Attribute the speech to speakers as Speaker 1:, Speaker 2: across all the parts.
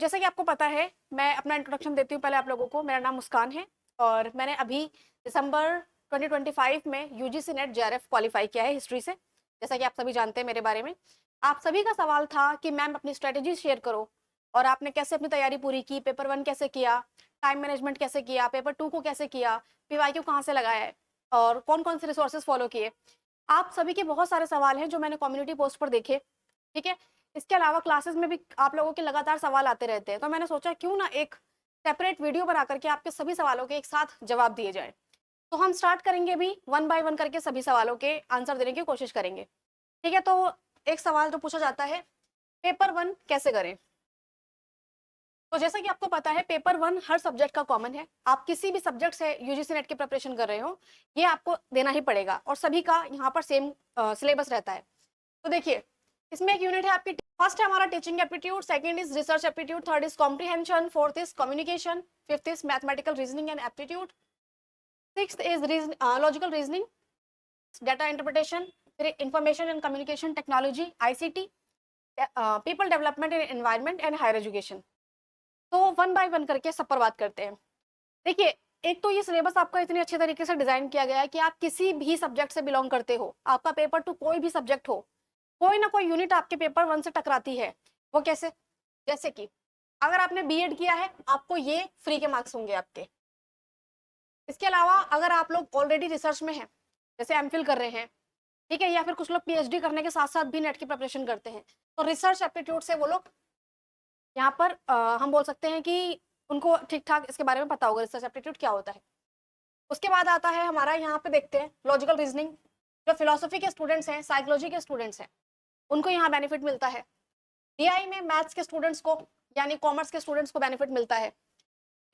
Speaker 1: जैसा कि आपको पता है, मैं अपना इंट्रोडक्शन देती हूँ पहले आप लोगों को। मेरा नाम मुस्कान है और मैंने अभी दिसंबर 2025 में यूजीसी नेट जेआरएफ क्वालिफाई किया है हिस्ट्री से। जैसा कि आप सभी जानते हैं मेरे बारे में। आप सभी का सवाल था कि मैम अपनी स्ट्रेटेजी शेयर करो और आपने कैसे अपनी तैयारी पूरी की, पेपर 1 कैसे किया, टाइम मैनेजमेंट कैसे किया, पेपर 2 को कैसे किया, पीवाईक्यू कहाँ से लगाया है और कौन कौन से रिसोर्सेज फॉलो किए। आप सभी के बहुत सारे सवाल हैं जो मैंने कम्युनिटी पोस्ट पर देखे। ठीक है, इसके अलावा क्लासेस में भी आप लोगों के लगातार सवाल आते रहते हैं, तो मैंने सोचा क्यों ना एक सेपरेट वीडियो बना करके आपके सभी सवालों के एक साथ जवाब दिए जाए। तो हम स्टार्ट करेंगे भी 1 बाय 1 करके सभी सवालों के आंसर देने की कोशिश करेंगे। ठीक है, तो एक सवाल जो पूछा जाता है, पेपर 1 कैसे करें। तो जैसा कि आपको पता है, पेपर 1 हर सब्जेक्ट का कॉमन है। आप किसी भी सब्जेक्ट से यूजीसी नेट की प्रिपरेशन कर रहे हो, ये आपको देना ही पड़ेगा और सभी का यहाँ पर सेम सिलेबस रहता है। तो देखिए, इसमें एक यूनिट है आपकी, फर्स्ट है हमारा teaching aptitude, second is research aptitude, third is comprehension, fourth is communication, fifth is mathematical reasoning and aptitude, sixth is logical reasoning, data interpretation, फिर information and communication technology ICT, people development and environment and higher education. तो 1 bye 1 करके सब पर बात करते हैं। देखिए, एक तो ये सिलेबस आपका इतने अच्छे तरीके से डिजाइन किया गया है कि आप किसी भी सब्जेक्ट से बिलोंग करते हो, आपका पेपर 2 कोई भी सब्जेक्ट हो, कोई ना कोई यूनिट आपके पेपर 1 से टकराती है। वो कैसे? जैसे कि अगर आपने बीएड किया है, आपको ये फ्री के मार्क्स होंगे आपके। इसके अलावा अगर आप लोग ऑलरेडी रिसर्च में हैं, जैसे एमफिल कर रहे हैं, ठीक है, या फिर कुछ लोग पीएचडी करने के साथ साथ भी नेट की प्रिपरेशन करते हैं, तो रिसर्च एप्टीट्यूड से वो लोग यहाँ पर हम बोल सकते हैं कि उनको ठीक ठाक इसके बारे में पता होगा रिसर्च एप्टीट्यूड क्या होता है। उसके बाद आता है हमारा, यहाँ पे देखते हैं लॉजिकल रीजनिंग। जो फिलोसफी के स्टूडेंट्स हैं, साइकोलॉजी के स्टूडेंट्स हैं, उनको यहाँ बेनिफिट मिलता है। डीआई में मैथ्स के स्टूडेंट्स को, यानी कॉमर्स के स्टूडेंट्स को बेनिफिट मिलता है।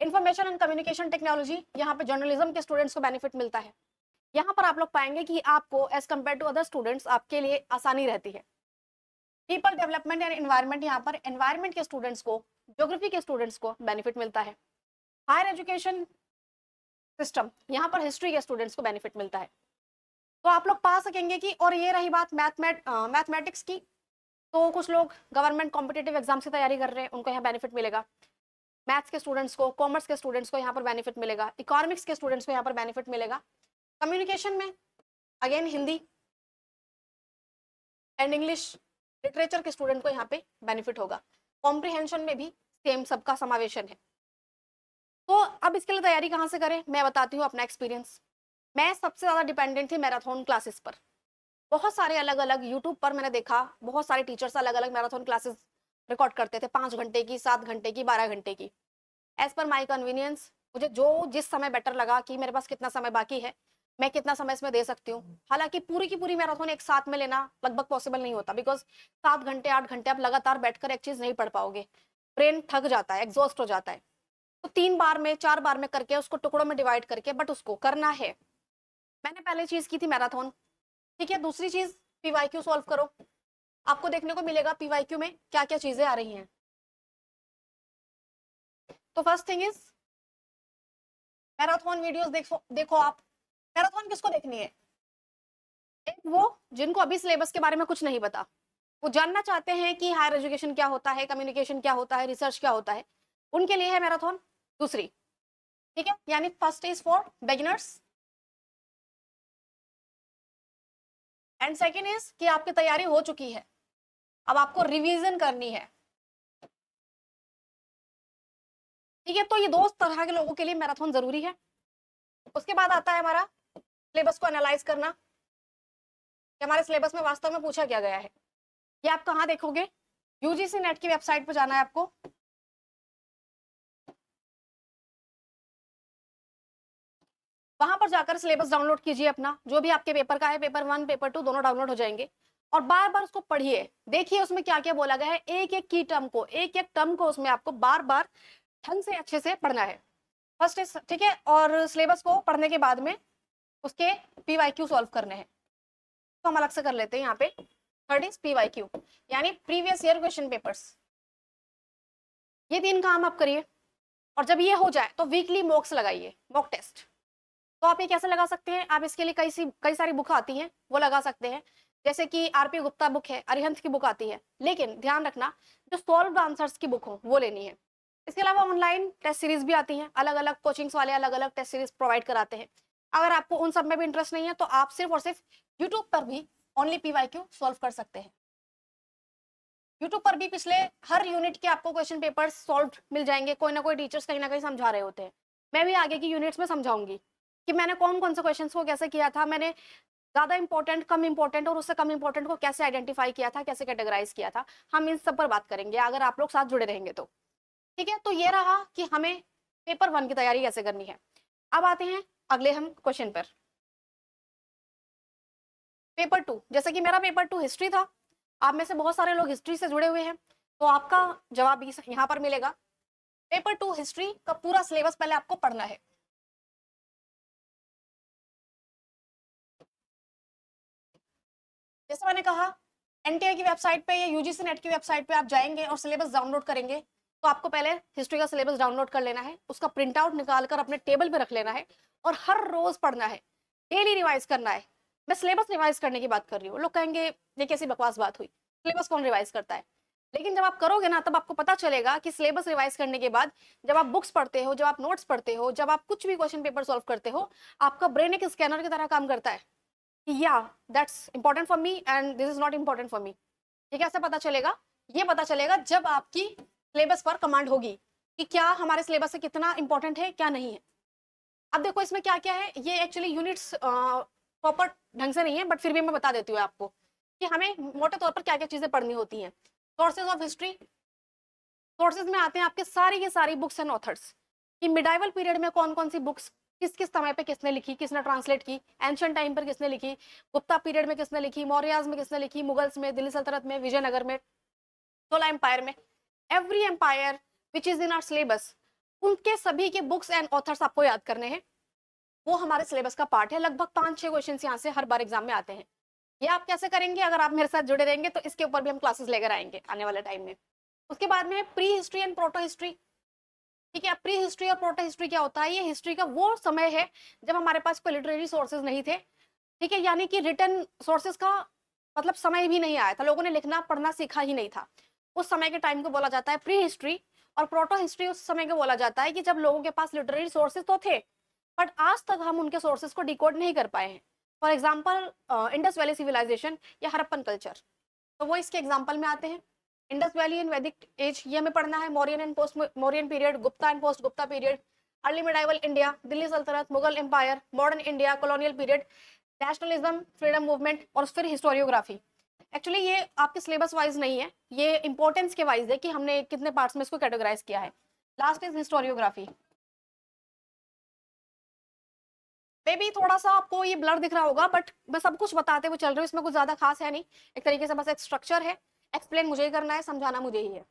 Speaker 1: इन्फॉर्मेशन एंड कम्युनिकेशन टेक्नोलॉजी, यहाँ पे जर्नलिज्म के स्टूडेंट्स को बेनिफिट मिलता है। यहाँ पर आप लोग पाएंगे कि आपको as compared to other students आपके लिए आसानी रहती है। पीपल डेवलपमेंट एंड एनवायरमेंट, यहाँ पर एनवायरमेंट के स्टूडेंट्स को, ज्योग्राफी के स्टूडेंट्स को बेनिफिट मिलता है। हायर एजुकेशन सिस्टम, यहाँ पर हिस्ट्री के स्टूडेंट्स को बेनिफिट मिलता है। तो आप लोग पा सकेंगे कि, और ये रही बात मैथमेटिक्स की, तो कुछ लोग गवर्नमेंट कॉम्पिटेटिव एग्जाम की तैयारी कर रहे हैं, उनको यहाँ बेनिफिट मिलेगा। मैथ्स के स्टूडेंट्स को, कॉमर्स के स्टूडेंट्स को यहाँ पर बेनिफिट मिलेगा। इकोनॉमिक्स के स्टूडेंट्स को यहाँ पर बेनिफिट मिलेगा। कम्युनिकेशन में again Hindi and English literature के स्टूडेंट को यहाँ पे बेनिफिट होगा। कॉम्प्रिहेंशन में भी सेम सबका समावेशन है। तो अब इसके लिए तैयारी कहाँ से करें, मैं बताती हूँ अपना एक्सपीरियंस। मैं सबसे ज़्यादा डिपेंडेंट थी मैराथन क्लासेस पर। बहुत सारे अलग अलग यूट्यूब पर मैंने देखा, बहुत सारे टीचर्स अलग अलग मैराथन क्लासेस रिकॉर्ड करते थे, 5 घंटे की, 7 घंटे की, 12 घंटे की। एज पर माई कन्वीनियंस, मुझे जो जिस समय बेटर लगा कि मेरे पास कितना समय बाकी है, मैं कितना समय इसमें दे सकती हूँ। हालांकि पूरी की पूरी मैराथन एक साथ में लेना लगभग पॉसिबल नहीं होता, बिकॉज 7 घंटे 8 घंटे आप लगातार बैठकर एक चीज नहीं पढ़ पाओगे, ब्रेन थक जाता है, एग्जॉस्ट हो जाता है। तो 3 बार में 4 बार में करके उसको टुकड़ों में डिवाइड करके बट उसको करना है। मैंने पहले चीज की थी मैराथन। ठीक है, दूसरी चीज पीवाईक्यू सॉल्व करो। आपको देखने को मिलेगा पीवाईक्यू में क्या क्या चीजें आ रही हैं। तो first thing is marathon videos देखो आप। मैराथन किसको देखनी है? एक वो जिनको अभी सिलेबस के बारे में कुछ नहीं पता, वो जानना चाहते हैं कि हायर एजुकेशन क्या होता है, कम्युनिकेशन क्या होता है, रिसर्च क्या होता है, उनके लिए है मैराथन। दूसरी, ठीक है, यानी first is for beginners and second is कि आपकी तैयारी हो चुकी है, अब आपको रिवीजन करनी है। ठीक है, तो ये दो तरह के लोगों के लिए मैराथन जरूरी है। उसके बाद आता है हमारा सिलेबस को एनालाइज करना कि हमारे सिलेबस में वास्तव में पूछा क्या गया है। ये आप कहाँ देखोगे? यूजीसी नेट की वेबसाइट पर जाना है आपको। वहां पर जाकर सिलेबस डाउनलोड कीजिए अपना, जो भी आपके पेपर का है, पेपर 1 पेपर 2 दोनों डाउनलोड हो जाएंगे। और बार बार उसको पढ़िए, देखिए उसमें क्या क्या बोला गया है, एक एक की टर्म को, एक एक टर्म को उसमें आपको बार बार ढंग से अच्छे से पढ़ना है। फर्स्ट इज, ठीक है, और सिलेबस को पढ़ने के बाद में उसके पीवाईक्यू सॉल्व करने हैं। तो हम अलग से कर लेते हैं यहाँ पे। थर्ड इज पीवाईक्यू, यानी प्रीवियस ईयर क्वेश्चन पेपर्स। ये 3 काम आप करिए। और जब ये हो जाए तो वीकली मॉक्स लगाइए, मॉक टेस्ट। तो आप ये कैसे लगा सकते हैं? आप इसके लिए कई सारी बुक आती हैं, वो लगा सकते हैं। जैसे कि आरपी गुप्ता बुक है, अरिहंत की बुक आती है, लेकिन ध्यान रखना जो सॉल्व्ड आंसर्स की बुक हो वो लेनी है। इसके अलावा ऑनलाइन टेस्ट सीरीज भी आती हैं, अलग अलग कोचिंग्स वाले अलग अलग टेस्ट सीरीज प्रोवाइड कराते हैं। अगर आपको उन सब में भी इंटरेस्ट नहीं है तो आप सिर्फ और सिर्फ यूट्यूब पर भी ओनली पीवाईक्यू सॉल्व कर सकते हैं। यूट्यूब पर भी पिछले हर यूनिट के आपको क्वेश्चन पेपर सॉल्व मिल जाएंगे, कोई ना कोई टीचर्स कहीं ना कहीं समझा रहे होते हैं। मैं भी आगे की यूनिट्स में समझाऊंगी कि मैंने कौन कौन से क्वेश्चंस को कैसे किया था, मैंने ज्यादा इंपॉर्टेंट, कम इंपॉर्टेंट और उससे कम इंपॉर्टेंट को कैसे आइडेंटिफाई किया था, कैसे कैटेगराइज किया था। हम इन सब पर बात करेंगे अगर आप लोग साथ जुड़े रहेंगे तो। ठीक है, तो ये रहा कि हमें पेपर 1 की तैयारी कैसे करनी है। अब आते हैं अगले हम क्वेश्चन पर। पेपर 2, जैसे कि मेरा पेपर 2 हिस्ट्री था, आप में से बहुत सारे लोग हिस्ट्री से जुड़े हुए हैं, तो आपका जवाब यहाँ पर मिलेगा। पेपर 2 हिस्ट्री का पूरा सिलेबस पहले आपको पढ़ना है। जैसे मैंने कहा, एनटीए की वेबसाइट पे या यूजीसी नेट की वेबसाइट पे आप जाएंगे और सिलेबस डाउनलोड करेंगे, तो आपको पहले हिस्ट्री का सिलेबस डाउनलोड कर लेना है, उसका प्रिंट आउट निकाल कर अपने टेबल पे रख लेना है और हर रोज पढ़ना है, डेली रिवाइज करना है। मैं सिलेबस रिवाइज करने की बात कर रही हूँ। लोग कहेंगे ये कैसी बकवास बात हुई, सिलेबस कौन रिवाइज करता है? लेकिन जब आप करोगे ना तब आपको पता चलेगा कि सिलेबस रिवाइज करने के बाद जब आप बुक्स पढ़ते हो, जब आप नोट्स पढ़ते हो, जब आप कुछ भी क्वेश्चन पेपर सॉल्व करते हो, आपका ब्रेन एक स्कैनर की तरह काम करता है। या that's important for me and this is not important for me. ये कैसे पता चलेगा? ये पता चलेगा जब आपकी सिलेबस पर कमांड होगी कि क्या हमारे सिलेबस से कितना इंपॉर्टेंट है, क्या नहीं है। अब देखो इसमें क्या क्या है, ये एक्चुअली यूनिट्स प्रॉपर ढंग से नहीं है, बट फिर भी मैं बता देती हूँ आपको कि हमें मोटे तौर पर क्या क्या चीजें पढ़नी होती हैं। सोर्सेज ऑफ हिस्ट्री, सोर्सेज में आते हैं आपके सारी की सारी बुक्स एंड ऑथर्स कि मिडाइवल पीरियड में कौन कौन सी बुक्स किस किस समय पे किसने लिखी, किसने ट्रांसलेट की, एंशियंट टाइम पर किसने लिखी, गुप्ता पीरियड में किसने लिखी, मौर्याज में किसने लिखी, मुगल्स में, दिल्ली सल्तनत में, विजयनगर में, चोला एम्पायर में, every empire which is in our syllabus, उनके सभी के बुक्स एंड ऑथर्स आपको याद करने हैं। वो हमारे सिलेबस का पार्ट है। लगभग 5-6 क्वेश्चन यहाँ से हर बार एग्जाम में आते हैं। ये आप कैसे करेंगे? अगर आप मेरे साथ जुड़े रहेंगे तो इसके ऊपर भी हम क्लासेस लेकर आएंगे आने वाले टाइम में। उसके बाद में pre history and proto history. ठीक है, प्री हिस्ट्री और प्रोटो हिस्ट्री क्या होता है? ये हिस्ट्री का वो समय है जब हमारे पास कोई लिटरेरी सोर्सेज नहीं थे। ठीक है, यानी कि रिटर्न सोर्सेज का मतलब समय भी नहीं आया था, लोगों ने लिखना पढ़ना सीखा ही नहीं था। उस समय के टाइम को बोला जाता है प्री हिस्ट्री। और प्रोटो हिस्ट्री उस समय को बोला जाता है कि जब लोगों के पास लिटरेरी सोर्सेज तो थे, बट आज तक हम उनके सोर्सेज को डिकोड नहीं कर पाए हैं। For example Indus Valley Civilisation या हड़प्पन कल्चर, तो वो इसके एग्जाम्पल में आते हैं। Indus valley and Vedic age ये हमें पढ़ना है, Mauryan and post Mauryan period, Gupta and post Gupta period, early medieval India, Delhi सल्तनत, Mughal empire, modern India, colonial period, nationalism, freedom movement और फिर हिस्टोरियोग्राफी। एक्चुअली ये आपके सिलेबस वाइज नहीं है, ये इंपॉर्टेंस के वाइज है कि हमने कितने पार्ट्स में इसको कैटेगराइज किया है। Last is historiography. मे भी थोड़ा सा आपको ये ब्लर दिख रहा होगा, बट मैं सब कुछ बताते हुए चल रही हूँ, इसमें कुछ ज्यादा खास है नहीं। एक तरीके से बस एक स्ट्रक्चर है, एक्सप्लेन मुझे ही करना है, समझाना मुझे ही है।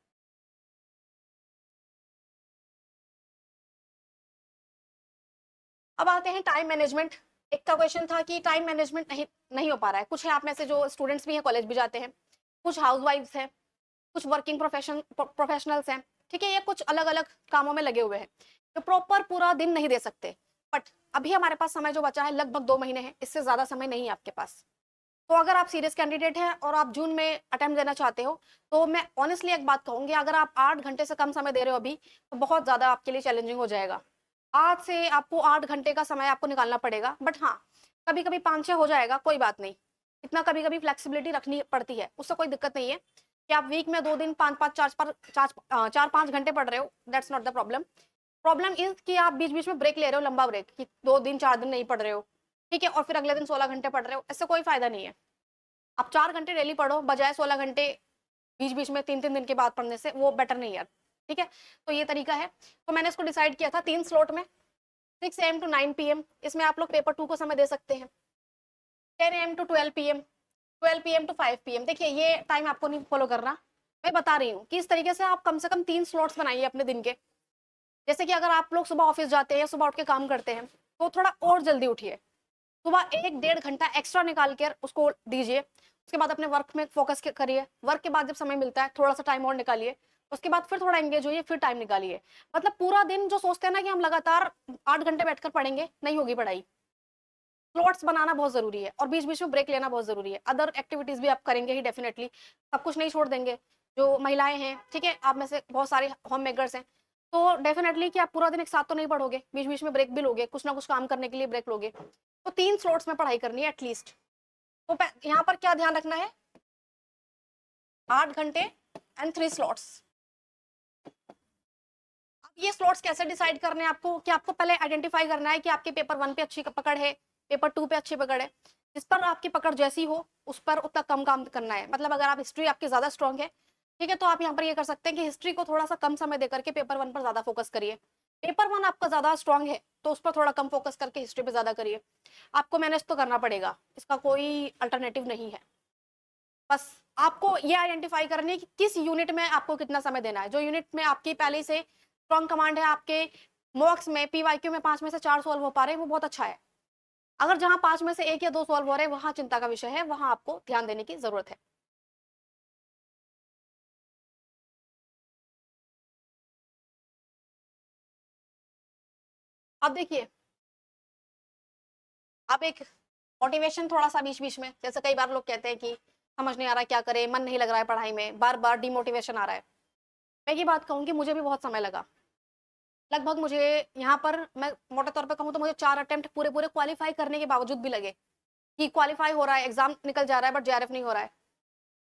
Speaker 1: अब आते हैं टाइम मैनेजमेंट। एक का क्वेश्चन था कि टाइम मैनेजमेंट नहीं नहीं हो पा रहा है। कुछ है आप में से जो स्टूडेंट्स भी हैं, कॉलेज भी जाते हैं, कुछ हाउसवाइफ्स हैं, कुछ वर्किंग प्रोफेशनल्स हैं। ठीक है, ये कुछ अलग अलग कामों में लगे हुए हैं तो प्रॉपर पूरा दिन नहीं दे सकते। बट अभी हमारे पास समय जो बचा है लगभग 2 महीने है, इससे ज्यादा समय नहीं है आपके पास। तो अगर आप सीरियस कैंडिडेट हैं और आप जून में अटेम्प्ट देना चाहते हो, तो मैं ऑनेस्टली एक बात कहूंगी, अगर आप 8 घंटे से कम समय दे रहे हो अभी, तो बहुत ज्यादा आपके लिए चैलेंजिंग हो जाएगा। आज से आपको 8 घंटे का समय आपको निकालना पड़ेगा। बट हाँ, कभी कभी 5-6 हो जाएगा, कोई बात नहीं। इतना कभी कभी फ्लेक्सिबिलिटी रखनी पड़ती है, उससे कोई दिक्कत नहीं है कि आप वीक में 2 दिन 4-5 घंटे पढ़ रहे हो, that's not the problem. Problem is कि आप बीच बीच में ब्रेक ले रहे हो, लंबा ब्रेक कि 2 दिन 4 दिन नहीं पढ़ रहे हो। ठीक है, और फिर अगले दिन 16 घंटे पढ़ रहे हो, इससे कोई फायदा नहीं है। आप 4 घंटे डेली पढ़ो बजाय 16 घंटे बीच बीच में 3-3 दिन के बाद पढ़ने से, वो बेटर नहीं है। ठीक है, तो ये तरीका है। तो मैंने इसको डिसाइड किया था 3 स्लॉट में, 6 AM to 9 PM। इसमें आप लोग पेपर 2 को समय दे सकते हैं, 10 AM to 12 PM, 12 PM to 5 PM। देखिए ये टाइम आपको नहीं फॉलो करना, मैं बता रही हूँ कि इस तरीके से आप कम से कम 3 स्लॉट्स बनाइए अपने दिन के। जैसे कि अगर आप लोग सुबह ऑफिस जाते हैं या सुबह उठ के काम करते हैं, तो थोड़ा और जल्दी उठिए, सुबह 1-1.5 घंटा एक्स्ट्रा निकाल कर उसको दीजिए। उसके बाद अपने वर्क में फोकस करिए, वर्क के बाद जब समय मिलता है थोड़ा सा टाइम और निकालिए, उसके बाद फिर थोड़ा एंगेज होइए, फिर टाइम निकालिए। मतलब पूरा दिन जो सोचते हैं ना कि हम लगातार 8 घंटे बैठकर पढ़ेंगे, नहीं होगी पढ़ाई। स्लॉट्स बनाना बहुत ज़रूरी है और बीच-बीच में ब्रेक लेना बहुत ज़रूरी है। अदर एक्टिविटीज़ भी आप करेंगे ही डेफ़िनेटली, सब कुछ नहीं छोड़ देंगे। जो महिलाएँ हैं, ठीक है? आप में से बहुत सारे होम मेकर्स हैं, तो डेफ़िनेटली कि आप पूरा दिन एक साथ तो नहीं पढ़ोगे, बीच-बीच में ब्रेक भी लोगे, कुछ ना कुछ काम करने के लिए ब्रेक लोगे। तो 3 स्लॉट्स में पढ़ाई करनी है एट लीस्ट। तो यहाँ पर क्या ध्यान रखना है? 8 घंटे एंड 3 स्लॉट्स। अब ये स्लॉट्स कैसे डिसाइड करने हैं आपको कि आपको पहले आइडेंटिफाई करना है कि आपके पेपर 1 पे अच्छी पकड़ है, पेपर 2 पे अच्छी पकड़ है। जिस पर आपकी पकड़ जैसी हो, उस पर उतना कम काम करना है। मतलब अगर आप हिस्ट्री आपकी ज़्यादा स्ट्रॉन्ग है, ठीक है, तो आप यहाँ पर ये कर सकते हैं कि हिस्ट्री को थोड़ा-सा कम समय देकर के पेपर 1 पर ज़्यादा फोकस करिए। पेपर 1 आपका ज़्यादा स्ट्रॉन्ग है, तो उस पर थोड़ा कम फोकस करके हिस्ट्री पे ज़्यादा करिए। आपको मैनेज तो करना पड़ेगा, इसका कोई अल्टरनेटिव नहीं है। बस आपको ये आइडेंटिफाई करनी है कि किस यूनिट में आपको कितना समय देना है। जो यूनिट में आपकी पहले से स्ट्रॉन्ग कमांड है, आपके मॉक्स में, पीवाईक्यू में 5 में से 4 सॉल्व हो पा रहे हैं, वो बहुत अच्छा है। अगर जहाँ 5 में से 1 या 2 सॉल्व हो रहे हैं, वहाँ चिंता का विषय है, वहाँ आपको ध्यान देने की ज़रूरत है। अब देखिए, आप एक मोटिवेशन थोड़ा-सा बीच-बीच में, जैसे कई बार लोग कहते हैं कि समझ नहीं आ रहा क्या करें, मन नहीं लग रहा है पढ़ाई में, बार-बार डिमोटिवेशन आ रहा है। मैं ये बात कहूँगी, मुझे भी बहुत समय लगा। लगभग मुझे यहाँ पर मैं मोटे तौर पे कहूँ तो मुझे 4 अटेम्प्ट पूरे-पूरे क्वालीफाई करने के बावजूद भी लगे, कि क्वालीफाई हो रहा है, एग्ज़ाम निकल जा रहा है बट जेआरएफ नहीं हो रहा है।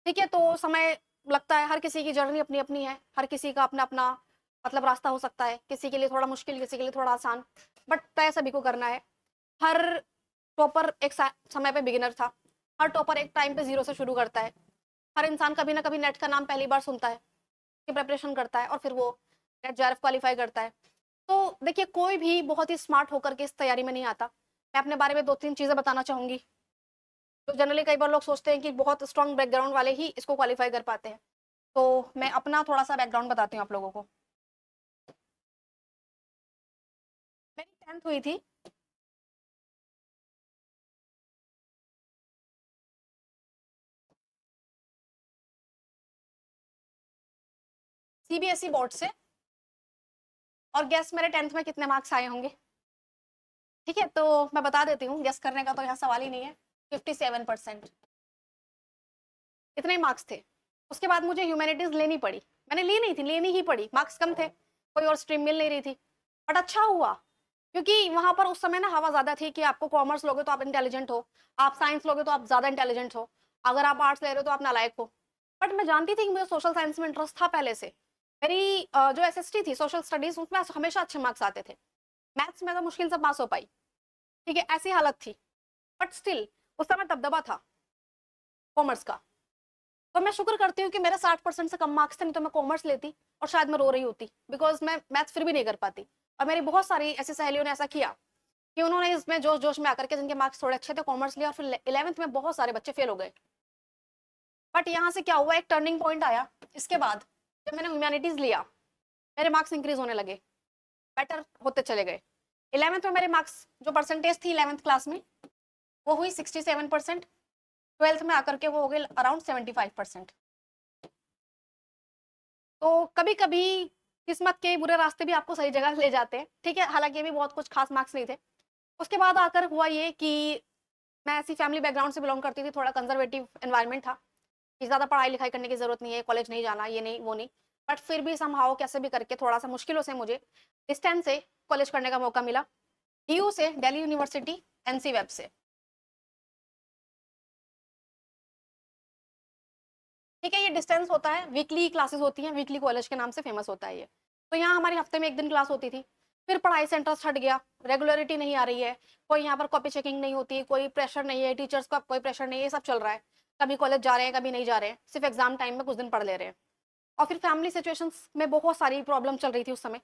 Speaker 1: ठीक है, तो समय लगता है, हर किसी की जर्नी अपनी-अपनी है, हर किसी का अपना-अपना मतलब रास्ता हो सकता है, किसी के लिए थोड़ा मुश्किल, किसी के लिए थोड़ा आसान, बट तय सभी को करना है। हर टॉपर एक समय पे बिगिनर था, हर टॉपर एक टाइम पे ज़ीरो से शुरू करता है, हर इंसान कभी ना कभी नेट का नाम पहली बार सुनता है, की प्रिपरेशन करता है और फिर वो नेट जेआरएफ क्वालीफाई करता है। तो देखिए, कोई भी बहुत ही स्मार्ट होकर के इस तैयारी में नहीं आता। मैं अपने बारे में 2-3 चीज़ें बताना चाहूँगी। तो जनरली कई बार लोग सोचते हैं कि बहुत स्ट्रॉन्ग बैकग्राउंड वाले ही इसको क्वालीफाई कर पाते हैं। तो मैं अपना थोड़ा-सा बैकग्राउंड बताती हूँ आप लोगों को। मेरी 10th हुई थी। सीबीएसई बोर्ड से। और गेस मेरे 10th में कितने मार्क्स आए होंगे? ठीक है, तो मैं बता देती हूँ, गेस करने का तो यहाँ सवाल ही नहीं है। 57% इतने ही मार्क्स थे। उसके बाद मुझे ह्यूमैनिटीज़ लेनी पड़ी। मैंने ली नहीं थी, लेनी ही पड़ी, मार्क्स कम थे, कोई और स्ट्रीम मिल नहीं रही थी। बट अच्छा हुआ, क्योंकि वहाँ पर उस समय ना हवा ज़्यादा थी कि आपको कॉमर्स लोगे तो आप इंटेलिजेंट हो, आप साइंस लोगे तो आप ज़्यादा इंटेलिजेंट हो, अगर आप आर्ट्स ले रहे हो तो आप नालायक हो। बट मैं जानती थी कि मुझे सोशल साइंस में इंटरेस्ट था पहले से। मेरी जो एसएसटी थी, सोशल स्टडीज़, उसमें हमेशा अच्छे मार्क्स आते थे। मैथ्स में तो मुश्किल से पास हो पाई, ठीक है, ऐसी हालत थी। बट स्टिल उस समय दबदबा था कॉमर्स का। तो मैं शुक्र करती हूँ कि मेरे 60% से कम मार्क्स थे, नहीं तो मैं कॉमर्स लेती और शायद मैं रो रही होती, बिकॉज़ मैं मैथ्स फिर भी नहीं कर पाती। और मेरी बहुत सारी ऐसी सहेलियों ने ऐसा किया कि उन्होंने इसमें जोश-जोश में आकर के, जिनके मार्क्स थोड़े अच्छे थे, कॉमर्स लिया और फिर 11th में बहुत सारे बच्चे फेल हो गए। बट यहाँ से क्या हुआ, एक टर्निंग पॉइंट आया इसके बाद, जब मैंने ह्यूमैनिटीज़ लिया, मेरे मार्क्स इंक्रीज़ होने लगे, बेटर होते चले गए। 11th में मेरे मार्क्स, जो परसेंटेज थी 11th क्लास में, वो हुई 67%। 12th में आकर के वो हो गई अराउंड 75%। तो कभी-कभी किस्मत के बुरे रास्ते भी आपको सही जगह ले जाते हैं, ठीक है? हालाँकि ये भी बहुत कुछ खास मार्क्स नहीं थे। उसके बाद आकर हुआ ये कि मैं ऐसी फैमिली बैकग्राउंड से बिलॉन्ग करती थी, थोड़ा कंज़र्वेटिव एनवायरनमेंट था, कि ज़्यादा पढ़ाई-लिखाई करने की ज़रूरत नहीं है, कॉलेज नहीं जाना, ये नहीं, वो नहीं। बट फिर भी समहाउ कैसे भी करके थोड़ा-सा मुश्किलों से मुझे डिस्टेंस से कॉलेज करने का मौका मिला। डीयू से, दिल्ली यूनिवर्सिटी, एनसी वेब से। ठीक है, ये डिस्टेंस होता है, वीकली क्लासेस होती हैं, वीकली कॉलेज के नाम से फेमस होता है ये। तो यहाँ हमारी हफ्ते में 1 दिन क्लास होती थी, फिर पढ़ाई से इंटरेस्ट हट गया, रेगुलरिटी नहीं आ रही है, कोई यहाँ पर कॉपी चेकिंग नहीं होती, कोई प्रेशर नहीं है, टीचर्स का कोई प्रेशर नहीं है, ये सब चल रहा है। कभी कॉलेज जा रहे हैं, कभी नहीं जा रहे हैं, सिर्फ एग्जाम टाइम में कुछ दिन पढ़ ले रहे हैं। और फिर फैमिली सिचुएशंस में बहुत सारी प्रॉब्लम चल रही थी उस समय।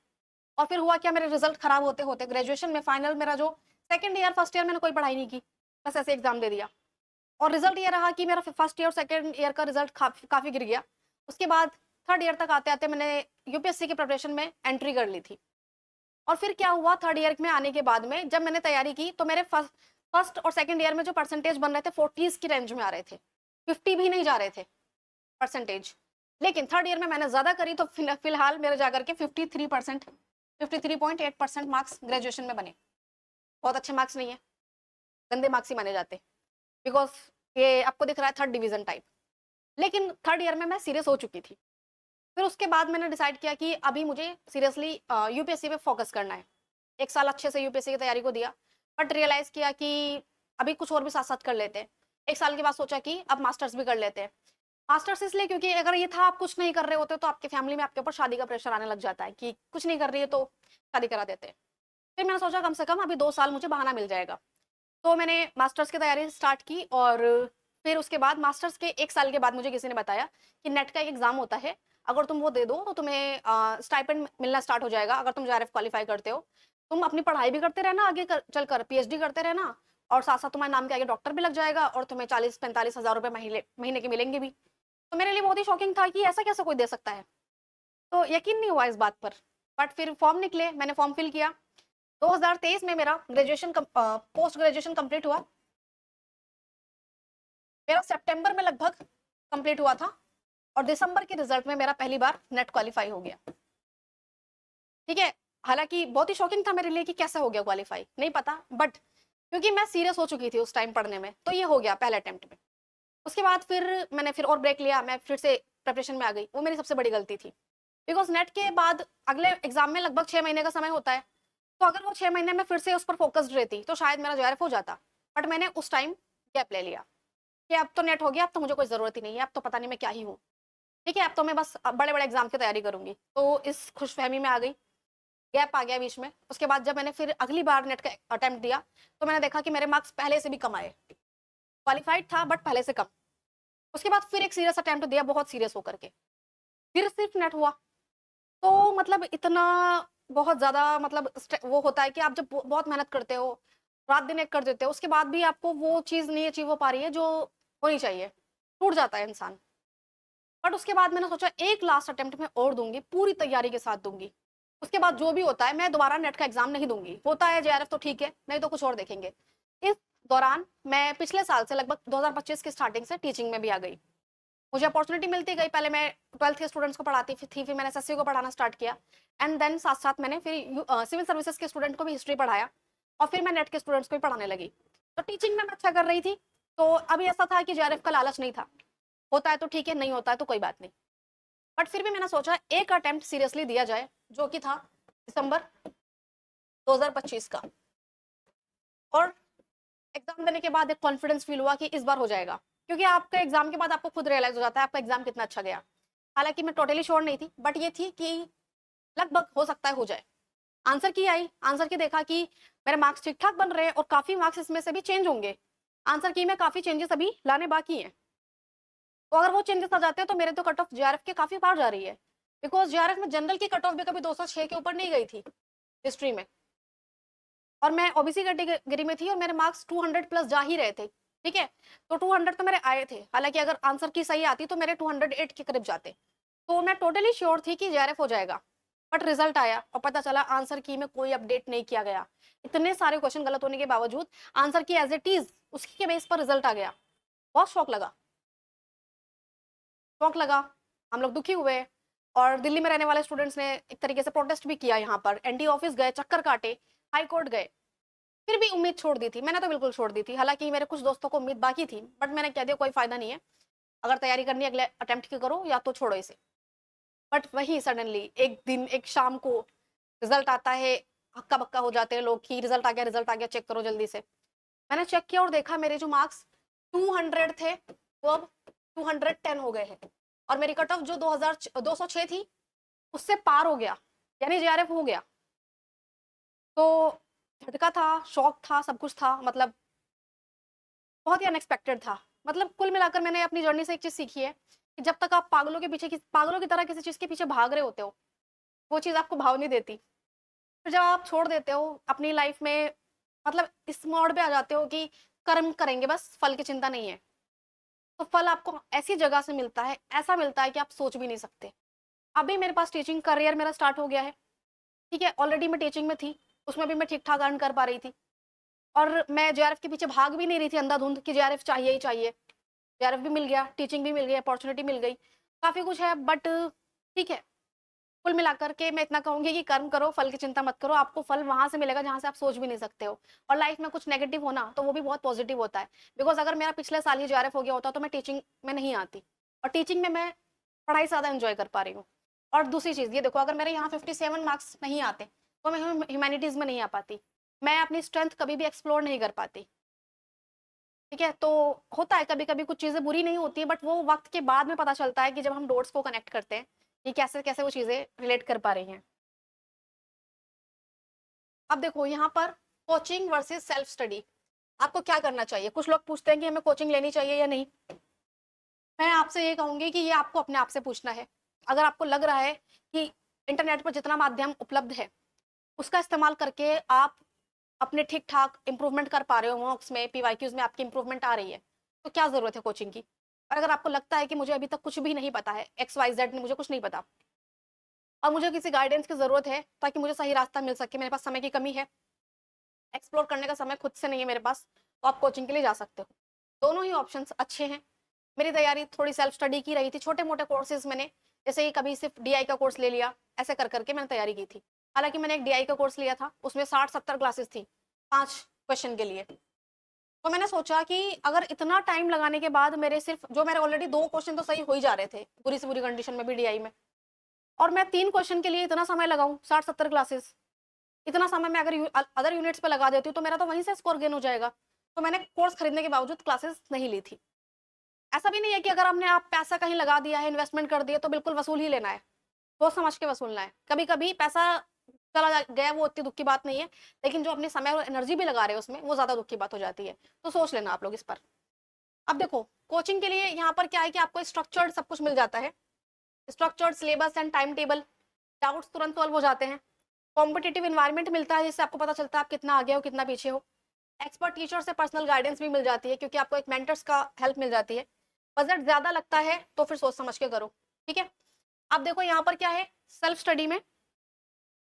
Speaker 1: और फिर हुआ क्या, मेरे रिजल्ट खराब होते-होते ग्रेजुएशन में फाइनल मेरा जो सेकंड ईयर, फर्स्ट ईयर मैंने कोई पढ़ाई नहीं की, बस ऐसे एग्जाम दे दिया। और रिजल्ट ये रहा कि मेरा फर्स्ट ईयर और सेकंड ईयर का रिजल्ट काफ़ी गिर गया। उसके बाद थर्ड ईयर तक आते-आते मैंने यूपीएससी की प्रिपरेशन में एंट्री कर ली थी। और फिर क्या हुआ, थर्ड ईयर में आने के बाद में जब मैंने तैयारी की, तो मेरे फर्स्ट और सेकंड ईयर में जो परसेंटेज बन रहे थे 40s की रेंज में आ रहे थे, 50 भी नहीं जा रहे थे परसेंटेज। लेकिन थर्ड ईयर में मैंने ज़्यादा करी, तो फिलहाल मेरे जाकर के 53%, 53.8% मार्क्स ग्रेजुएशन में बने। बहुत अच्छे मार्क्स नहीं है, गंदे मार्क्स ही माने जाते, बिकॉज ये आपको दिख रहा है थर्ड डिवीजन टाइप। लेकिन थर्ड ईयर में मैं सीरियस हो चुकी थी। फिर उसके बाद मैंने डिसाइड किया कि अभी मुझे सीरियसली यूपीएससी पे फोकस करना है। एक साल अच्छे से यूपीएससी की तैयारी को दिया, बट रियलाइज किया कि अभी कुछ और भी साथ साथ कर लेते हैं। एक साल के बाद सोचा कि अब मास्टर्स भी कर लेते हैं। मास्टर्स इसलिए क्योंकि अगर ये था आप कुछ नहीं कर रहे होते तो आपके फैमिली में आपके ऊपर शादी का प्रेशर आने लग जाता है कि कुछ नहीं कर रही है तो शादी करा देते हैं। फिर मैंने सोचा कम से कम अभी 2 साल मुझे बहाना मिल जाएगा, तो मैंने मास्टर्स की तैयारी स्टार्ट की। और फिर उसके बाद मास्टर्स के 1 साल के बाद मुझे किसी ने बताया कि नेट का एक एग्जाम होता है, अगर तुम वो दे दो तो तुम्हें स्टाइपेंड मिलना स्टार्ट हो जाएगा अगर तुम जेआरएफ क्वालिफाई करते हो। तुम अपनी पढ़ाई भी करते रहना, आगे चलकर पीएचडी करते रहना, और साथ साथ तुम्हारे नाम के आगे डॉक्टर भी लग जाएगा और तुम्हें 40-45 हज़ार रुपये महीने महीने के मिलेंगे भी। तो मेरे लिए बहुत ही शॉकिंग था कि ऐसा कैसे कोई दे सकता है, तो यकीन नहीं हुआ इस बात पर। बट फिर फॉर्म निकले, मैंने फॉर्म फिल किया। 2023 में मेरा ग्रेजुएशन पोस्ट ग्रेजुएशन कंप्लीट हुआ। मेरा सितंबर में लगभग कंप्लीट हुआ था और दिसंबर के रिजल्ट में मेरा पहली बार नेट क्वालिफाई हो गया। ठीक है, हालांकि बहुत ही शॉकिंग था मेरे लिए कि कैसे हो गया क्वालिफाई, नहीं पता, बट क्योंकि मैं सीरियस हो चुकी थी उस टाइम पढ़ने में, तो ये हो गया पहले अटेम्प्ट में। उसके बाद फिर मैंने फिर और ब्रेक लिया, मैं फिर से प्रिपरेशन में आ गई। वो मेरी सबसे बड़ी गलती थी, बिकॉज नेट के बाद अगले एग्जाम में लगभग 6 महीने का समय होता है। तो अगर वो 6 महीने में फिर से उस पर फोकस्ड रहती तो शायद मेरा जेआरएफ हो जाता। बट मैंने उस टाइम गैप ले लिया कि अब तो नेट हो गया, अब तो मुझे कोई जरूरत ही नहीं है, अब तो पता नहीं मैं क्या ही हूँ। ठीक है, अब तो मैं बस बड़े बड़े एग्जाम की तैयारी करूंगी, तो इस खुशफहमी में आ गई। गैप आ गया बीच में। उसके बाद जब मैंने फिर अगली बार नेट का अटेम्प्ट दिया तो मैंने देखा कि मेरे मार्क्स पहले से भी कम आए, क्वालिफाइड था बट पहले से कम। उसके बाद फिर एक सीरियस अटेम्प्ट दिया, बहुत सीरियस होकर के, फिर सिर्फ नेट हुआ। तो मतलब इतना बहुत ज्यादा मतलब वो होता है कि आप जब बहुत मेहनत करते हो, रात दिन एक कर देते हो, उसके बाद भी आपको वो चीज नहीं अचीव हो पा रही है जो होनी चाहिए, टूट जाता है इंसान। बट उसके बाद मैंने सोचा एक लास्ट अटेम्प्ट में और दूंगी, पूरी तैयारी के साथ दूंगी। उसके बाद जो भी होता है, मैं दोबारा नेट का एग्जाम नहीं दूंगी, होता है जेआरएफ तो ठीक है, नहीं तो कुछ और देखेंगे। इस दौरान मैं पिछले साल से लगभग 2025 की स्टार्टिंग से टीचिंग में भी आ गई। मुझे अपॉर्चुनिटी मिलती गई, पहले मैं 12th के स्टूडेंट्स को पढ़ाती थी, फिर मैंने एसएससी को पढ़ाना स्टार्ट किया, एंड देन साथ साथ मैंने फिर सिविल सर्विसेज के स्टूडेंट को भी हिस्ट्री पढ़ाया, और फिर मैं नेट के स्टूडेंट्स को भी पढ़ाने लगी। तो टीचिंग में मैं अच्छा कर रही थी। तो अभी ऐसा था कि जेआरएफ का लालच नहीं था, होता है तो ठीक है, नहीं होता है तो कोई बात नहीं। बट फिर भी मैंने सोचा एक अटेम्प्ट सीरियसली दिया जाए, जो कि था दिसंबर 2025 का। और एग्जाम देने के बाद एक कॉन्फिडेंस फील हुआ कि इस बार हो जाएगा, क्योंकि आपका एग्जाम के बाद आपको खुद रियलाइज हो जाता है आपका एग्जाम कितना अच्छा गया। हालांकि मैं टोटली श्योर नहीं थी, बट ये थी कि लगभग हो सकता है हो जाए। आंसर की आई, आंसर की देखा कि मेरे मार्क्स ठीक ठाक बन रहे हैं और काफी मार्क्स इसमें से भी चेंज होंगे। आंसर की में काफी चेंजेस अभी लाने बाकी हैं, तो अगर वो चेंजेस आ जाते हैं तो मेरे तो कट ऑफ जेआरएफ के काफी पार जा रही है। बिकॉज जेआरएफ में जनरल की कट ऑफ भी कभी 206 के ऊपर नहीं गई थी हिस्ट्री में, और मैं ओबीसी कैटेगरी में थी और मेरे मार्क्स 200 प्लस जा ही रहे थे। ठीक है, तो 200 तो मेरे आए थे, हालांकि अगर आंसर की सही आती तो मेरे 208 के करीब जाते। तो मैं टोटली श्योर थी कि जेआरएफ हो जाएगा। बट रिजल्ट आया और पता चला आंसर की में कोई अपडेट नहीं किया गया। इतने सारे क्वेश्चन गलत होने के बावजूद आंसर की एज इट इज उसकी के बेस पर रिजल्ट आ गया। बहुत शौक लगा, शौक लगा, हम लोग दुखी हुए। और दिल्ली में रहने वाले स्टूडेंट्स ने एक तरीके से प्रोटेस्ट भी किया, यहाँ पर एनडी ऑफिस गए, चक्कर काटे, हाई कोर्ट गए। फिर भी उम्मीद छोड़ दी थी मैंने, तो बिल्कुल छोड़ दी थी। हालांकि मेरे कुछ दोस्तों को उम्मीद बाकी थी, बट मैंने कह दिया कोई फायदा नहीं है, अगर तैयारी करनी है अगले अटेम्प्ट की करो या तो छोड़ो इसे। बट वही सडनली एक दिन एक शाम को रिजल्ट आता है, हक्का बक्का हो जाते हैं लोग कि रिजल्ट आ गया, रिजल्ट आ गया, चेक करो जल्दी से। मैंने चेक किया और देखा मेरे जो मार्क्स 200 थे वो अब 210 हो गए हैं, और मेरी कट ऑफ जो 206 थी उससे पार हो गया, यानी जेआरएफ हो गया। तो झटका था, शौक था, सब कुछ था, मतलब बहुत ही अनएक्सपेक्टेड था। मतलब कुल मिलाकर मैंने अपनी जर्नी से एक चीज सीखी है कि जब तक आप पागलों के पीछे पागलों की तरह किसी चीज के पीछे भाग रहे होते हो, वो चीज आपको भाव नहीं देती। फिर जब आप छोड़ देते हो अपनी लाइफ में, मतलब इस मोड़ पे आ जाते हो कि कर्म करेंगे बस, फल की चिंता नहीं है, तो फल आपको ऐसी जगह से मिलता है, ऐसा मिलता है कि आप सोच भी नहीं सकते। अभी मेरे पास टीचिंग करियर मेरा स्टार्ट हो गया है। ठीक है, ऑलरेडी मैं टीचिंग में थी, उसमें भी मैं ठीक ठाक अर्न कर पा रही थी, और मैं जेआरएफ के पीछे भाग भी नहीं रही थी अंधाधुंध कि जेआरएफ चाहिए ही चाहिए। जेआरएफ भी मिल गया, टीचिंग भी मिल गई, अपॉर्चुनिटी मिल गई, काफी कुछ है। बट ठीक है, कुल मिलाकर के मैं इतना कहूंगी कि कर्म करो, फल की चिंता मत करो। आपको फल वहां से मिलेगा जहां से आप सोच भी नहीं सकते हो। और लाइफ में कुछ नेगेटिव होना तो वो भी बहुत पॉजिटिव होता है। बिकॉज अगर मेरा पिछले साल ही जेआरएफ हो गया होता तो मैं टीचिंग में नहीं आती, और टीचिंग में मैं पढ़ाई से ज्यादा एंजॉय कर पा रही हूँ। और दूसरी चीज ये देखो, अगर मेरे यहाँ 57 मार्क्स नहीं आते तो मैं ह्यूमैनिटीज में नहीं आ पाती, मैं अपनी स्ट्रेंथ कभी भी एक्सप्लोर नहीं कर पाती। ठीक है, तो होता है कभी कभी कुछ चीजें बुरी नहीं होती है, बट वो वक्त के बाद में पता चलता है कि जब हम डॉट्स को कनेक्ट करते हैं कि कैसे कैसे वो चीजें रिलेट कर पा रही हैं। अब देखो यहाँ पर कोचिंग वर्सेस सेल्फ स्टडी, आपको क्या करना चाहिए। कुछ लोग पूछते हैं कि हमें कोचिंग लेनी चाहिए या नहीं। मैं आपसे ये कहूंगी कि ये आपको अपने आप से पूछना है। अगर आपको लग रहा है कि इंटरनेट पर जितना माध्यम उपलब्ध है उसका इस्तेमाल करके आप अपने ठीक ठाक इंप्रूवमेंट कर पा रहे हो, मॉक्स में, पीवाईक्यूज में आपकी इंप्रूवमेंट आ रही है, तो क्या जरूरत है कोचिंग की। और अगर आपको लगता है कि मुझे अभी तक कुछ भी नहीं पता है, XYZ मुझे कुछ नहीं पता और मुझे किसी गाइडेंस की जरूरत है ताकि मुझे सही रास्ता मिल सके, मेरे पास समय की कमी है, एक्सप्लोर करने का समय खुद से नहीं है मेरे पास, तो आप कोचिंग के लिए जा सकते हो। दोनों ही ऑप्शंस अच्छे हैं। मेरी तैयारी थोड़ी सेल्फ स्टडी की रही थी, छोटे मोटे कोर्सेज मैंने, जैसे कि कभी सिर्फ DI का कोर्स ले लिया, ऐसे कर करके मैंने तैयारी की थी। हालांकि मैंने एक DI का कोर्स लिया था, उसमें 60-70 क्लासेस थी 5 क्वेश्चन के लिए। तो मैंने सोचा कि अगर इतना टाइम लगाने के बाद मेरे सिर्फ जो मेरे ऑलरेडी 2 क्वेश्चन तो सही हो ही जा रहे थे बुरी से बुरी कंडीशन में भी DI में, और मैं 3 क्वेश्चन के लिए इतना समय लगाऊं, 60-70 क्लासेस, इतना समय मैं अगर अदर यूनिट्स पे लगा देती हूँ तो मेरा तो वहीं से स्कोर गेन हो जाएगा। तो मैंने कोर्स खरीदने के बावजूद क्लासेस नहीं ली थी। ऐसा भी नहीं है कि अगर हमने आप पैसा कहीं लगा दिया है, इन्वेस्टमेंट कर दिया तो बिल्कुल वसूल ही लेना है, सोच समझ के वसूलना है। कभी कभी पैसा चला गया वो इतनी दुख की बात नहीं है, लेकिन जो अपने समय और एनर्जी भी लगा रहे हैं उसमें वो ज्यादा दुख की बात हो जाती है। तो सोच लेना आप लोग इस पर। अब देखो कोचिंग के लिए यहाँ पर क्या है कि आपको स्ट्रक्चर्ड सब कुछ मिल जाता है, structured syllabus and time table, doubts तुरंत सॉल्व हो जाते हैं, कॉम्पिटिटिव इन्वायरमेंट मिलता है जिससे आपको पता चलता है आप कितना आगे हो कितना पीछे हो, एक्सपर्ट टीचर से पर्सनल गाइडेंस भी मिल जाती है क्योंकि आपको एक मेंटर्स का हेल्प मिल जाती है। बजट ज्यादा लगता है तो फिर सोच समझ के करो, ठीक है। अब देखो यहाँ पर क्या है, सेल्फ स्टडी में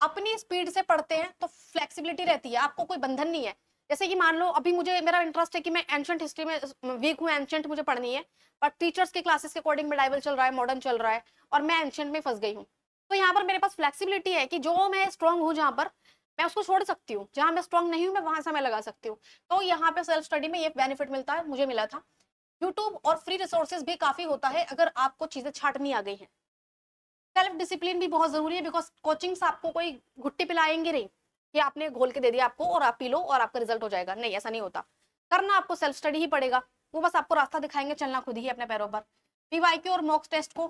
Speaker 1: अपनी स्पीड से पढ़ते हैं तो फ्लेक्सिबिलिटी रहती है, आपको कोई बंधन नहीं है। जैसे कि मान लो अभी मुझे मेरा इंटरेस्ट है कि मैं एंशिएंट हिस्ट्री में वीक हूँ, एंशिएंट मुझे पढ़नी है, बट टीचर्स के क्लासेस के अकॉर्डिंग मेडाइवल चल रहा है, मॉडर्न चल रहा है, और मैं एंशिएंट में फंस गई हूँ। तो यहाँ पर मेरे पास फ्लेक्सिबिलिटी है कि जो मैं स्ट्रांग हूँ जहाँ पर मैं उसको छोड़ सकती हूँ, जहाँ मैं स्ट्रांग नहीं हूँ मैं वहां समय लगा सकती हूँ। तो यहाँ पे सेल्फ स्टडी में ये बेनिफिट मिलता है, मुझे मिला था। यूट्यूब और फ्री रिसोर्सेज भी काफी होता है अगर आपको चीजें छाटनी आ गई है। सेल्फ डिसिप्लिन भी बहुत जरूरी है, बिकॉज कोचिंग्स आपको कोई घुट्टी पिलाएंगे नहीं कि आपने घोल के दे दिया आपको और आप पी लो और आपका रिजल्ट हो जाएगा, नहीं ऐसा नहीं होता। करना आपको सेल्फ स्टडी ही पड़ेगा, वो बस आपको रास्ता दिखाएंगे, चलना खुद ही अपने पैरों पर। पीवाईक्यू और मॉक टेस्ट को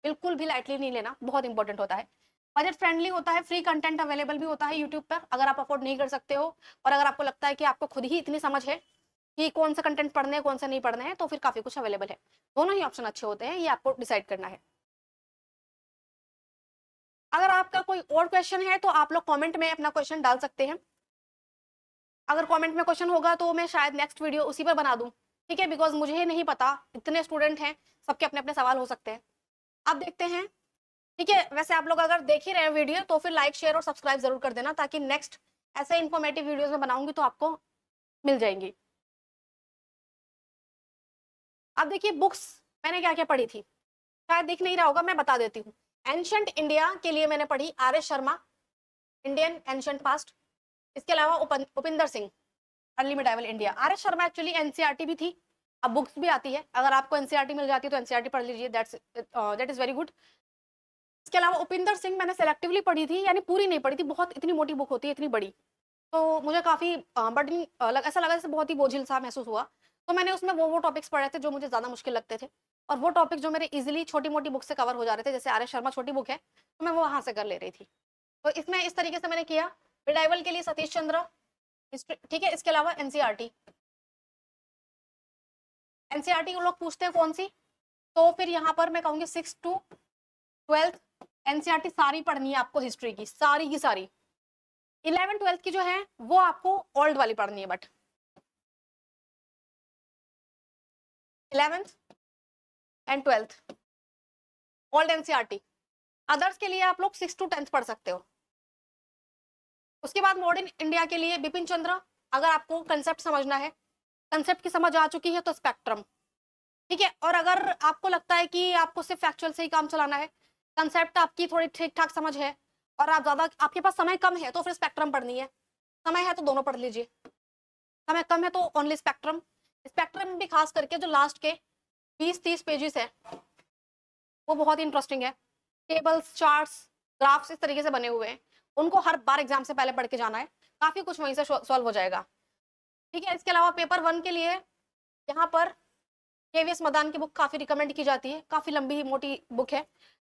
Speaker 1: बिल्कुल भी लाइटली नहीं लेना, बहुत इंपॉर्टेंट होता है। बजट फ्रेंडली होता है, फ्री कंटेंट अवेलेबल भी होता है यूट्यूब पर अगर आप अफोर्ड नहीं कर सकते हो, और अगर आपको लगता है कि आपको खुद ही इतनी समझ है कि कौन सा कंटेंट पढ़ने हैं कौन सा नहीं पढ़ने हैं, तो फिर काफी कुछ अवेलेबल है। दोनों ही ऑप्शन अच्छे होते हैं, ये आपको डिसाइड करना है। अगर आपका कोई और क्वेश्चन है तो आप लोग कमेंट में अपना क्वेश्चन डाल सकते हैं। अगर कमेंट में क्वेश्चन होगा तो मैं शायद नेक्स्ट वीडियो उसी पर बना दूं, ठीक है, बिकॉज मुझे नहीं पता, इतने स्टूडेंट हैं, सबके अपने अपने सवाल हो सकते हैं। अब देखते हैं, ठीक है। वैसे आप लोग अगर देख ही रहे हैं वीडियो तो फिर लाइक शेयर और सब्सक्राइब जरूर कर देना, ताकि नेक्स्ट ऐसे इन्फॉर्मेटिव वीडियोस में बनाऊंगी तो आपको मिल जाएंगी। अब देखिए बुक्स मैंने क्या क्या पढ़ी थी, शायद दिख नहीं रहा होगा, मैं बता देती हूँ। एंशियंट इंडिया के लिए मैंने पढ़ी RS Sharma, Indian ancient past. इसके अलावा Upinder Singh, early medieval India. RS Sharma actually NCERT भी थी, अब बुक्स भी आती है, अगर आपको NCERT मिल जाती है तो NCERT पढ़ लीजिए, दैट इज वेरी गुड। इसके अलावा उपिंदर सिंह मैंने सेलेक्टिवली पढ़ी थी, यानी पूरी नहीं पढ़ी थी, बहुत इतनी मोटी बुक होती है इतनी बड़ी, तो मुझे काफी बर्डन ऐसा लगा जैसे बहुत ही बोझिल सा महसूस हुआ। तो मैंने उसमें वो टॉपिक्स पढ़े थे जो मुझे ज्यादा मुश्किल लगते थे, और वो टॉपिक जो मेरे इजीली छोटी मोटी बुक से कवर हो जा रहे थे, जैसे RS शर्मा छोटी बुक है तो मैं वो वहां से कर ले रही थी। तो इसमें इस तरीके से मैंने किया। रिडाइवल के लिए सतीश चंद्र, ठीक है। इसके अलावा NCERT, NCERT को लोग पूछते हैं कौन सी, तो फिर यहाँ पर मैं कहूंगी 6 to 12 NCERT सारी पढ़नी है आपको, हिस्ट्री की सारी की सारी। 11th-12th की जो है वो आपको ओल्ड वाली पढ़नी है, but 11th and 12th old NCERT। Others के लिए आप लोग 6 to 10th पढ़ सकते हो। उसके बाद मॉडर्न इंडिया के लिए बिपिन चंद्र, अगर आपको कंसेप्ट समझना है, कंसेप्ट की समझ आ चुकी है तो स्पेक्ट्रम, ठीक है। और अगर आपको लगता है कि आपको सिर्फ फैक्चुअल से ही काम चलाना है, कंसेप्ट आपकी थोड़ी ठीक ठाक समझ है और आप ज़्यादा, आपके पास समय कम है तो फिर स्पेक्ट्रम पढ़नी है, समय है तो दोनों पढ़ लीजिए, समय कम है तो ओनली स्पेक्ट्रम। स्पेक्ट्रम में भी खास करके जो लास्ट के 20-30 पेजेस है वो बहुत ही इंटरेस्टिंग है। टेबल्स, चार्ट्स, ग्राफ्स इस तरीके से बने हुए हैं, उनको हर बार एग्जाम से पहले पढ़ के जाना है, काफी कुछ वहीं से सॉल्व हो जाएगा। ठीक है, इसके अलावा पेपर 1 के लिए यहाँ पर केवीएस मदान की बुक काफी रिकमेंड की जाती है, काफी लंबी मोटी बुक है,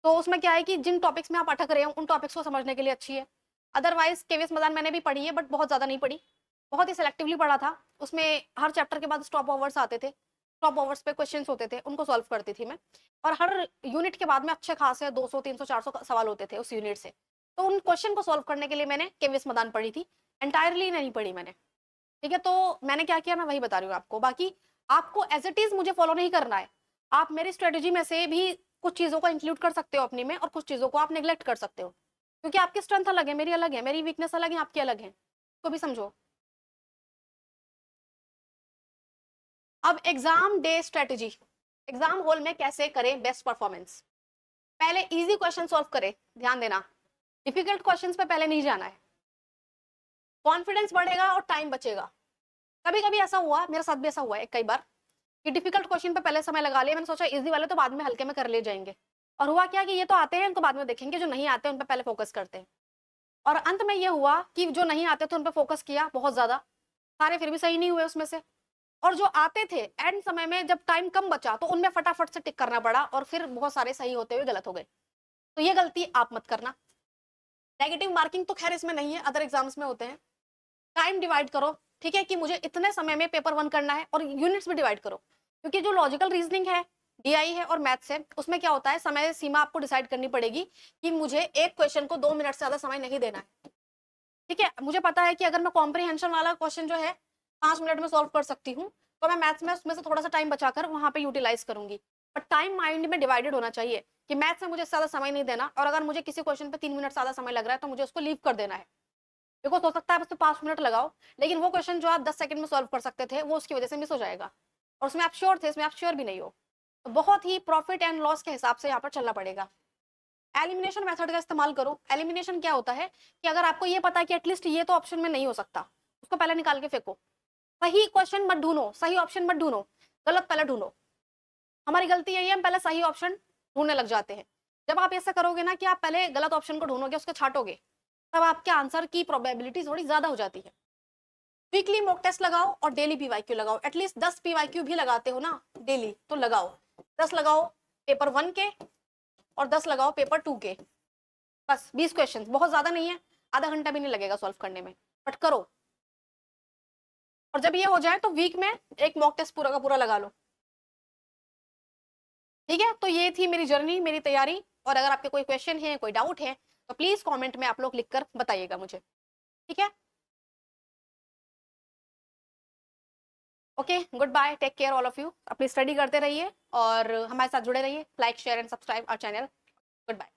Speaker 1: तो उसमें क्या है कि जिन टॉपिक्स में आप अटक रहे हो उन टॉपिक्स को समझने के लिए अच्छी है। अदरवाइज केवीएस मदान मैंने भी पढ़ी है बट बहुत ज्यादा नहीं पढ़ी, बहुत ही सिलेक्टिवली पढ़ा था। उसमें हर चैप्टर के बाद स्टॉप ओवर्स आते थे, स्टॉप ओवर्स पे क्वेश्चंस होते थे, उनको सॉल्व करती थी मैं, और हर यूनिट के बाद में अच्छे खासे 200, 300, 400 सवाल होते थे उस यूनिट से, तो उन क्वेश्चन को सॉल्व करने के लिए मैंने केवीएस मदान पढ़ी थी, एंटायरली नहीं पढ़ी मैंने। ठीक है, तो मैंने क्या किया मैं वही बता रही हूँ आपको, बाकी आपको एज इट इज मुझे फॉलो नहीं करना है, आप मेरी स्ट्रेटेजी में से भी कुछ चीजों को इंक्लूड कर सकते हो अपनी में, और कुछ चीजों को आप नेग्लेक्ट कर सकते हो, क्योंकि आपकी स्ट्रेंथ अलग है, मेरी अलग है, मेरी वीकनेस अलग है, आपकी अलग है, तो भी समझो। अब exam day strategy, exam hall में कैसे करें बेस्ट परफॉर्मेंस। पहले इजी क्वेश्चन सॉल्व करें, ध्यान देना, डिफिकल्ट क्वेश्चंस पे पहले नहीं जाना है, कॉन्फिडेंस बढ़ेगा और टाइम बचेगा। कभी कभी ऐसा हुआ, मेरे साथ भी ऐसा हुआ है कई बार, कि डिफिकल्ट क्वेश्चन पे पहले समय लगा लिया, मैंने सोचा इजी वाले तो बाद में हल्के में कर ले जाएंगे, और हुआ क्या कि ये तो आते हैं इनको बाद में देखेंगे, जो नहीं आते उन पे पहले फोकस करते हैं, और अंत में ये हुआ कि जो नहीं आते थे उन पे फोकस किया बहुत ज्यादा, सारे फिर भी सही नहीं हुए उसमें से, और जो आते थे एंड समय में जब टाइम कम बचा तो उनमें फटाफट से टिक करना पड़ा, और फिर बहुत सारे सही होते हुए गलत हो गए। तो ये गलती आप मत करना। नेगेटिव मार्किंग तो खैर इसमें नहीं है, अदर एग्जाम्स में होते हैं। टाइम डिवाइड करो, ठीक है, कि मुझे इतने समय में पेपर 1 करना है, और यूनिट्स भी डिवाइड करो, क्योंकि जो लॉजिकल रीजनिंग है, डीआई है और मैथ्स है, उसमें क्या होता है, समय सीमा आपको डिसाइड करनी पड़ेगी कि मुझे एक क्वेश्चन को 2 मिनट से ज्यादा समय नहीं देना है। ठीक है, मुझे पता है कि अगर मैं कॉम्प्रिहेंशन वाला क्वेश्चन जो है 5 मिनट में सॉल्व कर सकती हूँ, तो मैं मैथ्स में उसमें से थोड़ा सा टाइम बचाकर वहां पे यूटिलाइज करूंगी, बट टाइम माइंड में डिवाइडेड होना चाहिए कि मैथ्स में मुझे ज्यादा समय नहीं देना, और अगर मुझे किसी क्वेश्चन पे 3 मिनट ज्यादा समय लग रहा है तो मुझे उसको लीव कर देना है। देखो, हो सकता है बस 5 मिनट लगाओ, लेकिन वो क्वेश्चन जो आप 10 सेकंड में सॉल्व कर सकते थे वो उसकी वजह से मिस हो जाएगा, और उसमें आप श्योर थे, इसमें आप श्योर भी नहीं हो, तो बहुत ही प्रॉफिट एंड लॉस के हिसाब से यहाँ पर चलना पड़ेगा। एलिमिनेशन मेथड का इस्तेमाल करो। एलिमिनेशन क्या होता है कि अगर आपको ये पता है कि एटलीस्ट ये तो ऑप्शन में नहीं हो सकता, उसको पहले निकाल के फेंको, सही क्वेश्चन मत ढूंढो, सही ऑप्शन मत ढूंढो, गलत पहले ढूंढो। हमारी गलती यही है, हम पहले सही ऑप्शन ढूंढने लग जाते हैं। जब आप ऐसा करोगे ना कि आप पहले गलत ऑप्शन को ढूंढोगे, उसको छाटोगे, तब आपके आंसर की प्रोबेबिलिटी थोड़ी ज्यादा हो जाती है। वीकली मॉक टेस्ट लगाओ और डेली पीवाईक्यू लगाओ, एटलीस्ट 10 पीवाईक्यू भी लगाते हो ना डेली तो लगाओ, 10 लगाओ पेपर 1 के और 10 लगाओ पेपर 2 के, बस 20 क्वेश्चन, बहुत ज्यादा नहीं है, आधा घंटा भी नहीं लगेगा सॉल्व करने में, बट करो। और जब ये हो जाए तो वीक में एक मॉक टेस्ट पूरा का पूरा लगा लो। ठीक है, तो ये थी मेरी जर्नी, मेरी तैयारी, और अगर आपके कोई क्वेश्चन है, कोई डाउट है, तो प्लीज कमेंट में आप लोग लिखकर बताइएगा मुझे। ठीक है, okay, good bye, take care all of you, अपनी स्टडी करते रहिए और हमारे साथ जुड़े रहिए, like share and subscribe our channel. Good bye.